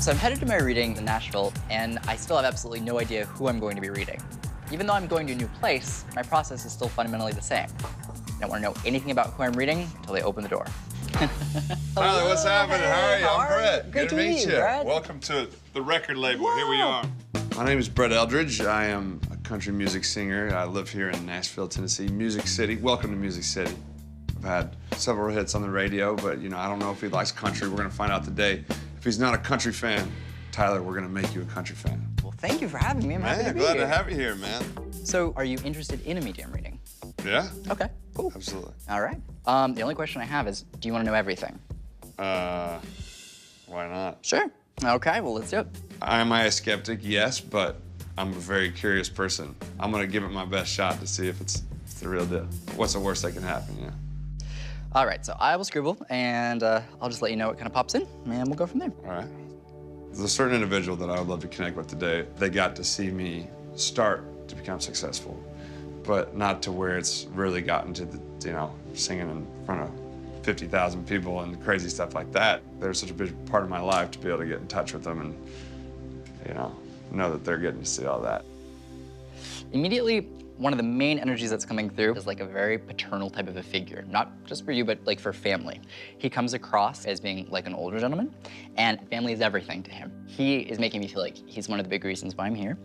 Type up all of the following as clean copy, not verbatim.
So I'm headed to my reading in Nashville, and I still have absolutely no idea who I'm going to be reading. Even though I'm going to a new place, my process is still fundamentally the same. I don't want to know anything about who I'm reading until they open the door. Tyler, what's happening? How are you? I'm Brett. Great Good to meet you. Brett. Welcome to the record label. Whoa. Here we are. My name is Brett Eldredge. I am a country music singer. I live here in Nashville, Tennessee, Music City. Welcome to Music City. I've had several hits on the radio, but I don't know if he likes country. We're gonna find out today. If he's not a country fan, Tyler, we're gonna make you a country fan. Well, thank you for having me. I'm happy to be glad here. to have you here, man. So, are you interested in a medium reading? Yeah? Okay, cool. Absolutely. All right. The only question I have is, do you want to know everything? Why not? Sure. Okay, well, let's do it. Am I a skeptic? Yes, but I'm a very curious person. I'm gonna give it my best shot to see if it's the real deal. What's the worst that can happen, All right, so I will scribble, and I'll just let you know what kind of pops in, and we'll go from there. All right. There's a certain individual that I would love to connect with today. They got to see me start to become successful, but not to where it's really gotten to the, singing in front of 50,000 people and crazy stuff like that. They're such a big part of my life to be able to get in touch with them and, know that they're getting to see all that. Immediately, one of the main energies that's coming through is like a very paternal type of a figure. Not just for you, but like for family. He comes across as being like an older gentleman, and family is everything to him. He is making me feel like he's one of the big reasons why I'm here.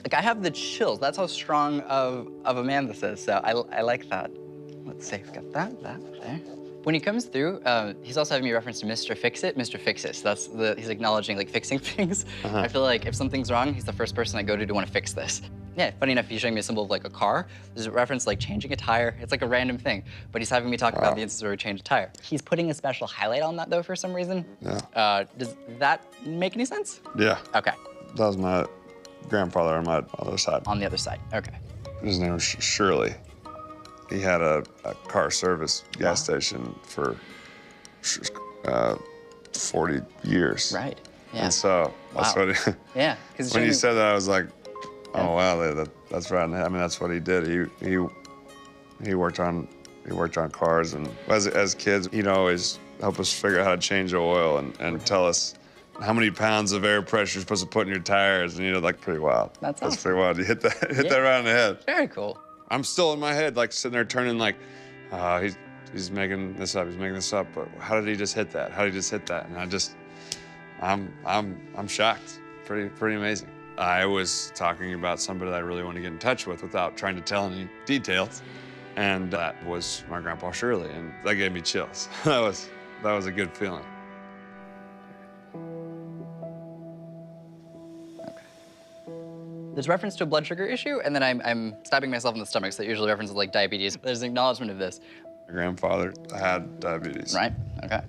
Like, I have the chills. That's how strong of a man this is, so I like that. Let's see, I've got that there. When he comes through, he's also having me reference to Mr. Fix-It, Mr. Fix-It. So he's acknowledging, like, fixing things. I feel like if something's wrong, he's the first person I go to want to fix this. Yeah, funny enough, he's showing me a symbol of, like, a car. There's a reference, like, changing a tire. It's like a random thing, but he's having me talk about the instance where we changed a tire. He's putting a special highlight on that, though, for some reason. Yeah. Does that make any sense? Yeah. Okay. That was my grandfather on my other side. On the other side, okay. His name was Shirley. He had a car service gas station for 40 years. Right, yeah. And so that's what he, yeah. when he said that, I was like, oh, wow, that's right. I mean, that's what he did. He worked on cars, and as kids, he'd always help us figure out how to change oil and tell us how many pounds of air pressure you're supposed to put in your tires, and like pretty wild. That's awesome. pretty wild. You hit that right in the head. Very cool. I'm still in my head, like sitting there turning, like, he's making this up. He's making this up. But how did he just hit that? How did he just hit that? And I'm shocked. Pretty amazing. I was talking about somebody that I really want to get in touch with without trying to tell any details, and that was my grandpa Shirley, and that gave me chills. that was a good feeling. There's reference to a blood sugar issue, and then I'm stabbing myself in the stomach, so that usually references like diabetes. There's an acknowledgement of this. My grandfather had diabetes. Right, okay.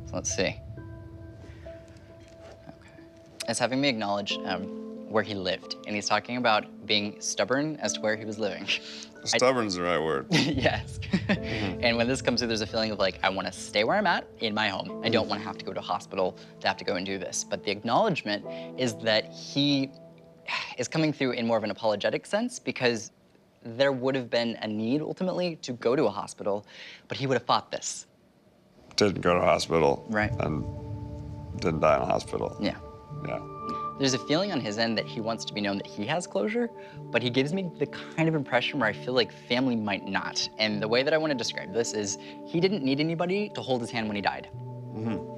So let's see. Okay. It's having me acknowledge where he lived, and he's talking about being stubborn as to where he was living. Stubborn's the right word. Yes. And when this comes through, there's a feeling of like, I want to stay where I'm at in my home. I don't want to have to go to a hospital to have to go and do this. But the acknowledgement is that he is coming through in more of an apologetic sense, because there would have been a need ultimately to go to a hospital, but he would have fought this. Didn't go to hospital. Right. And didn't die in a hospital. Yeah. Yeah. There's a feeling on his end that he wants to be known that he has closure, but he gives me the kind of impression where I feel like family might not. And the way that I want to describe this is he didn't need anybody to hold his hand when he died.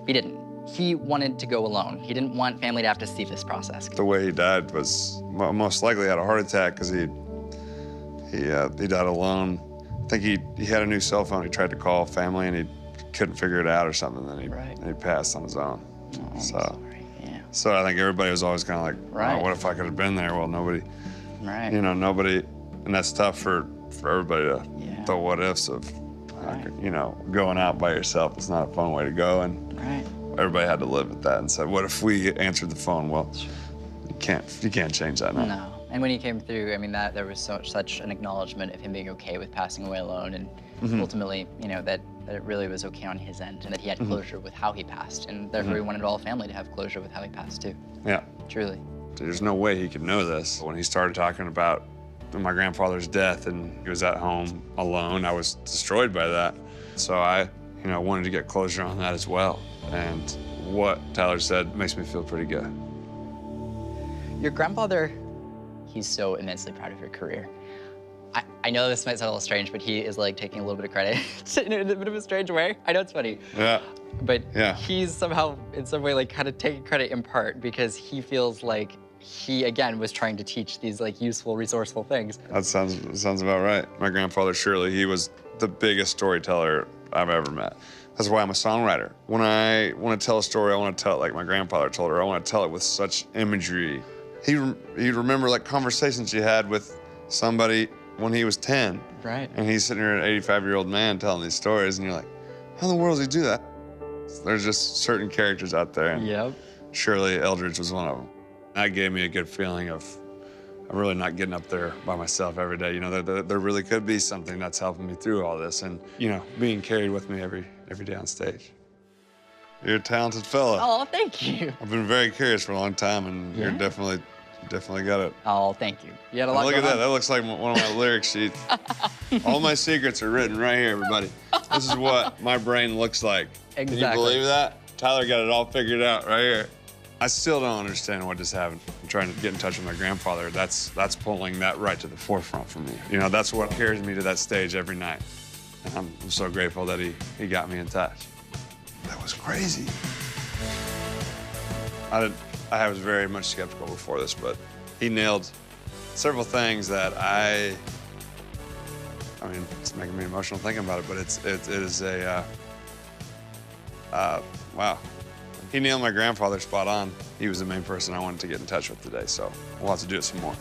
He didn't. He wanted to go alone. He didn't want family to have to see this process. The way he died was most likely had a heart attack because he died alone. I think he had a new cell phone. He tried to call family and he couldn't figure it out or something. Then he passed on his own. Oh, I'm so sorry. Yeah. So I think everybody was always kind of like, oh, what if I could have been there? Well, nobody. Right. Nobody, and that's tough for everybody to the what ifs of, going out by yourself. It's not a fun way to go, and everybody had to live with that and said, what if we answered the phone? Well, you can't change that now. No. And when he came through, I mean, there was such an acknowledgement of him being okay with passing away alone, and ultimately, that it really was okay on his end, and that he had closure with how he passed, and therefore he wanted all family to have closure with how he passed too. Yeah. Truly. There's no way he could know this. When he started talking about my grandfather's death and he was at home alone, I was destroyed by that. So I wanted to get closure on that as well. And what Tyler said makes me feel pretty good. Your grandfather, he's so immensely proud of your career. I know this might sound a little strange, but he is like taking a little bit of credit in a bit of a strange way. I know it's funny. Yeah. But Yeah. he's somehow, in some way, like kind of taking credit in part because he feels like he, again, was trying to teach these like useful, resourceful things. That sounds about right. My grandfather, Shirley, he was the biggest storyteller I've ever met. That's why I'm a songwriter. When I want to tell a story, I want to tell it like my grandfather told her. I want to tell it with such imagery. He'd remember like conversations you had with somebody when he was 10. Right. And he's sitting here, an 85-year-old man telling these stories, and you're like, how in the world does he do that? There's just certain characters out there. And Yep. Surely Eldredge was one of them. That gave me a good feeling of I'm really not getting up there by myself every day. You know, there really could be something that's helping me through all this and, you know, being carried with me every day on stage. You're a talented fella. Oh, thank you. I've been very curious for a long time, and you're definitely got it. Oh, thank you. You had a lot Look going at that. on. That looks like one of my lyric sheets. All my secrets are written right here, everybody. This is what my brain looks like. Exactly. Can you believe that? Tyler got it all figured out right here. I still don't understand what just happened. I'm trying to get in touch with my grandfather. That's pulling that right to the forefront for me. You know, that's what carries me to that stage every night. And I'm so grateful that he got me in touch. That was crazy. I was very much skeptical before this, but he nailed several things that I mean, it's making me emotional thinking about it, but it is a, wow. He nailed my grandfather spot on. He was the main person I wanted to get in touch with today, so we'll have to do it some more.